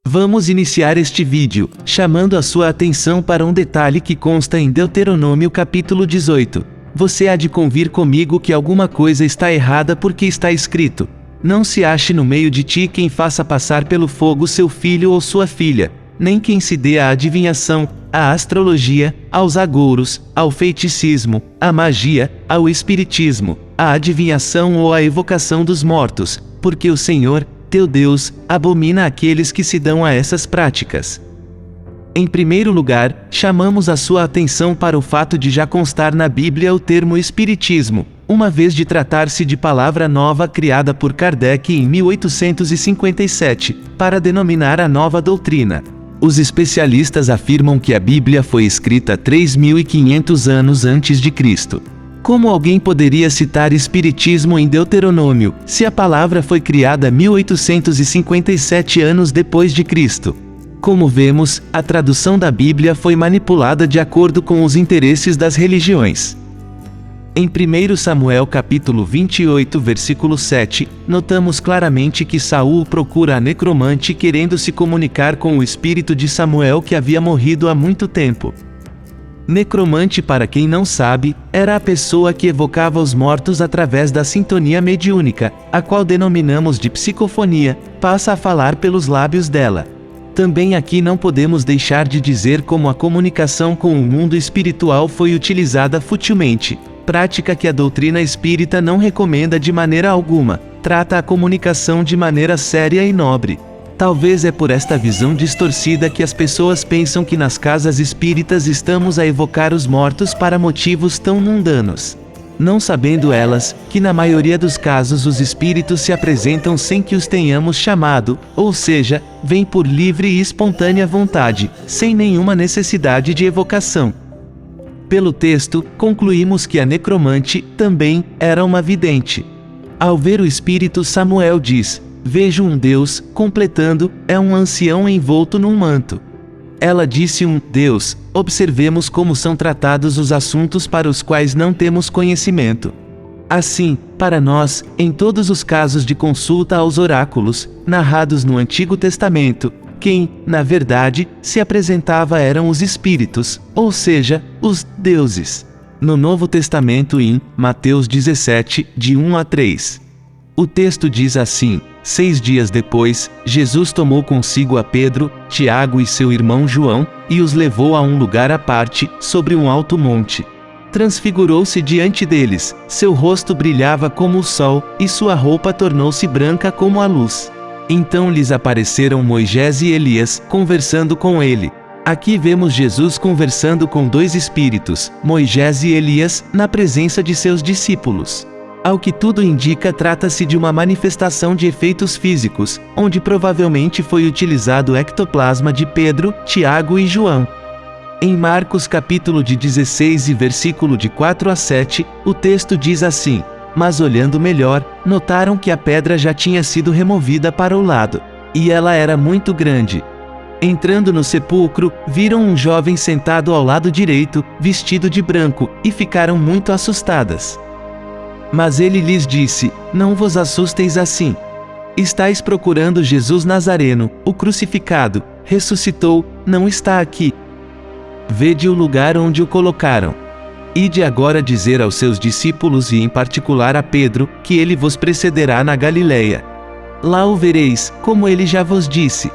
Vamos iniciar este vídeo, chamando a sua atenção para um detalhe que consta em Deuteronômio capítulo 18. Você há de convir comigo que alguma coisa está errada porque está escrito: não se ache no meio de ti quem faça passar pelo fogo seu filho ou sua filha, nem quem se dê à adivinhação, à astrologia, aos agouros, ao feiticismo, à magia, ao espiritismo, à adivinhação ou à evocação dos mortos, porque o Senhor, teu Deus, abomina aqueles que se dão a essas práticas. Em primeiro lugar, chamamos a sua atenção para o fato de já constar na Bíblia o termo espiritismo, uma vez de tratar-se de palavra nova criada por Kardec em 1857, para denominar a nova doutrina. Os especialistas afirmam que a Bíblia foi escrita 3.500 anos antes de Cristo. Como alguém poderia citar espiritismo em Deuteronômio, se a palavra foi criada 1857 anos depois de Cristo? Como vemos, a tradução da Bíblia foi manipulada de acordo com os interesses das religiões. Em 1 Samuel capítulo 28 versículo 7, notamos claramente que Saul procura a necromante querendo se comunicar com o espírito de Samuel que havia morrido há muito tempo. Necromante, para quem não sabe, era a pessoa que evocava os mortos através da sintonia mediúnica, a qual denominamos de psicofonia, passa a falar pelos lábios dela. Também aqui não podemos deixar de dizer como a comunicação com o mundo espiritual foi utilizada futilmente, prática que a doutrina espírita não recomenda de maneira alguma, trata a comunicação de maneira séria e nobre. Talvez é por esta visão distorcida que as pessoas pensam que nas casas espíritas estamos a evocar os mortos para motivos tão mundanos. Não sabendo elas, que na maioria dos casos os espíritos se apresentam sem que os tenhamos chamado, ou seja, vêm por livre e espontânea vontade, sem nenhuma necessidade de evocação. Pelo texto, concluímos que a necromante, também, era uma vidente. Ao ver o espírito, Samuel diz: vejo um Deus, completando, é um ancião envolto num manto. Ela disse um Deus, observemos como são tratados os assuntos para os quais não temos conhecimento. Assim, para nós, em todos os casos de consulta aos oráculos, narrados no Antigo Testamento, quem, na verdade, se apresentava eram os espíritos, ou seja, os deuses. No Novo Testamento em Mateus 17, de 1 a 3. O texto diz assim: 6 dias depois, Jesus tomou consigo a Pedro, Tiago e seu irmão João, e os levou a um lugar à parte, sobre um alto monte. Transfigurou-se diante deles, seu rosto brilhava como o sol, e sua roupa tornou-se branca como a luz. Então lhes apareceram Moisés e Elias, conversando com ele. Aqui vemos Jesus conversando com dois espíritos, Moisés e Elias, na presença de seus discípulos. Ao que tudo indica, trata-se de uma manifestação de efeitos físicos, onde provavelmente foi utilizado o ectoplasma de Pedro, Tiago e João. Em Marcos capítulo 16 e versículo de 4 a 7, o texto diz assim: mas olhando melhor, notaram que a pedra já tinha sido removida para o lado, e ela era muito grande. Entrando no sepulcro, viram um jovem sentado ao lado direito, vestido de branco, e ficaram muito assustadas. Mas ele lhes disse: não vos assusteis assim. Estais procurando Jesus Nazareno, o crucificado, ressuscitou, não está aqui. Vede o lugar onde o colocaram. Ide agora dizer aos seus discípulos e em particular a Pedro, que ele vos precederá na Galileia. Lá o vereis, como ele já vos disse.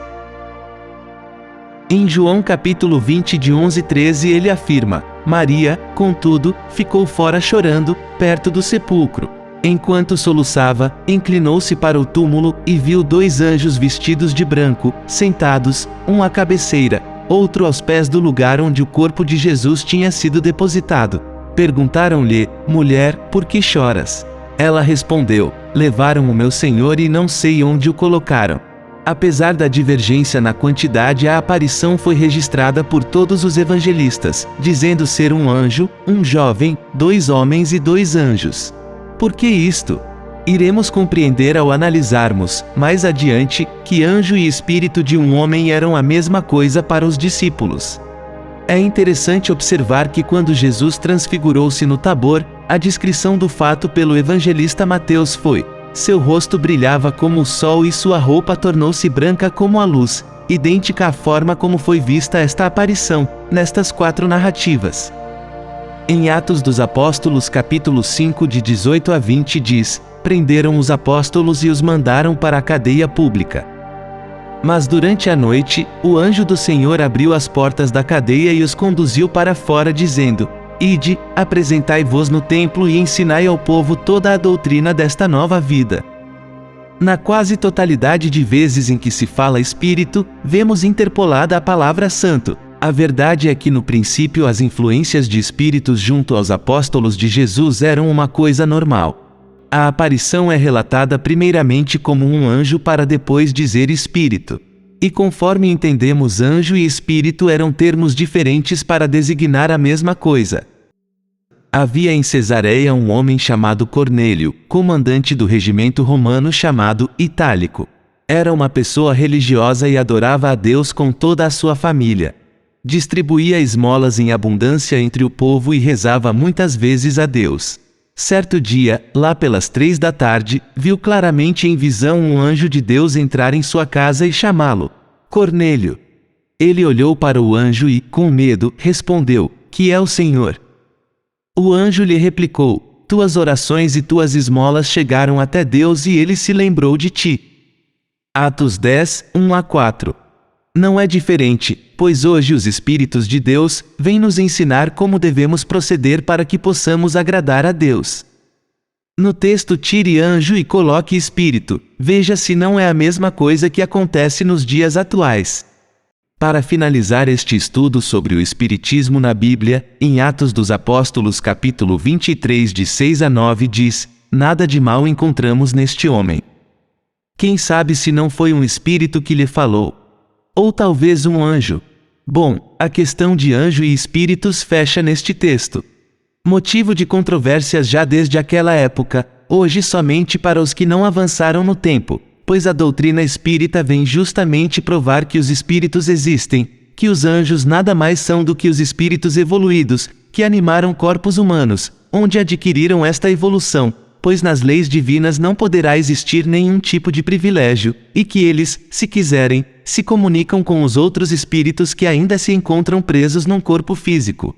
Em João capítulo 20 de 11 a 13 ele afirma: Maria, contudo, ficou fora chorando, perto do sepulcro. Enquanto soluçava, inclinou-se para o túmulo, e viu 2 anjos vestidos de branco, sentados, um à cabeceira, outro aos pés do lugar onde o corpo de Jesus tinha sido depositado. Perguntaram-lhe: mulher, por que choras? Ela respondeu: levaram o meu Senhor e não sei onde o colocaram. Apesar da divergência na quantidade, a aparição foi registrada por todos os evangelistas, dizendo ser um anjo, um jovem, 2 homens e 2 anjos. Por que isto? Iremos compreender ao analisarmos, mais adiante, que anjo e espírito de um homem eram a mesma coisa para os discípulos. É interessante observar que quando Jesus transfigurou-se no Tabor, a descrição do fato pelo evangelista Mateus foi: seu rosto brilhava como o sol e sua roupa tornou-se branca como a luz. idêntica à forma como foi vista esta aparição, nestas 4 narrativas. Em Atos dos Apóstolos capítulo 5 de 18 a 20 diz: prenderam os apóstolos e os mandaram para a cadeia pública. Mas durante a noite, o anjo do Senhor abriu as portas da cadeia e os conduziu para fora dizendo: ide, apresentai-vos no templo e ensinai ao povo toda a doutrina desta nova vida. Na quase totalidade de vezes em que se fala Espírito, vemos interpolada a palavra Santo. A verdade é que no princípio as influências de espíritos junto aos apóstolos de Jesus eram uma coisa normal. A aparição é relatada primeiramente como um anjo para depois dizer espírito. E conforme entendemos, anjo e espírito eram termos diferentes para designar a mesma coisa. Havia em Cesareia um homem chamado Cornélio, comandante do regimento romano chamado Itálico. Era uma pessoa religiosa e adorava a Deus com toda a sua família. Distribuía esmolas em abundância entre o povo e rezava muitas vezes a Deus. Certo dia, lá pelas 3 da tarde, viu claramente em visão um anjo de Deus entrar em sua casa e chamá-lo: Cornélio. Ele olhou para o anjo e, com medo, respondeu: que é o Senhor? O anjo lhe replicou: tuas orações e tuas esmolas chegaram até Deus e ele se lembrou de ti. Atos 10, 1 a 4. Não é diferente, pois hoje os Espíritos de Deus vêm nos ensinar como devemos proceder para que possamos agradar a Deus. No texto tire anjo e coloque espírito, veja se não é a mesma coisa que acontece nos dias atuais. Para finalizar este estudo sobre o Espiritismo na Bíblia, em Atos dos Apóstolos capítulo 23 de 6 a 9 diz: nada de mal encontramos neste homem. Quem sabe se não foi um espírito que lhe falou? Ou talvez um anjo? Bom, a questão de anjo e espíritos fecha neste texto. Motivo de controvérsias já desde aquela época, hoje somente para os que não avançaram no tempo, pois a doutrina espírita vem justamente provar que os espíritos existem, que os anjos nada mais são do que os espíritos evoluídos, que animaram corpos humanos, onde adquiriram esta evolução, pois nas leis divinas não poderá existir nenhum tipo de privilégio, e que eles, se quiserem, se comunicam com os outros espíritos que ainda se encontram presos num corpo físico.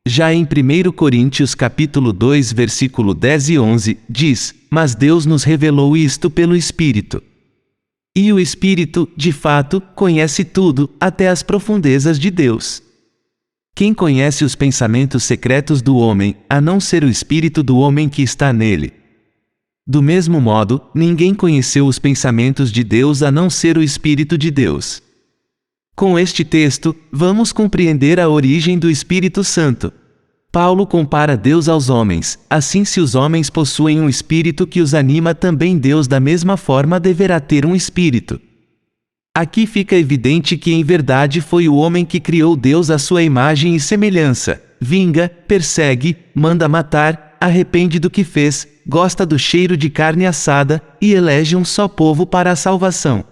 Já em 1 Coríntios capítulo 2 versículo 10 e 11, diz: mas Deus nos revelou isto pelo Espírito. E o Espírito, de fato, conhece tudo, até as profundezas de Deus. Quem conhece os pensamentos secretos do homem, a não ser o Espírito do homem que está nele? Do mesmo modo, ninguém conheceu os pensamentos de Deus a não ser o Espírito de Deus. Com este texto, vamos compreender a origem do Espírito Santo. Paulo compara Deus aos homens, assim se os homens possuem um espírito que os anima, também Deus da mesma forma deverá ter um espírito. Aqui fica evidente que em verdade foi o homem que criou Deus à sua imagem e semelhança, vinga, persegue, manda matar, arrepende do que fez, gosta do cheiro de carne assada, e elege um só povo para a salvação.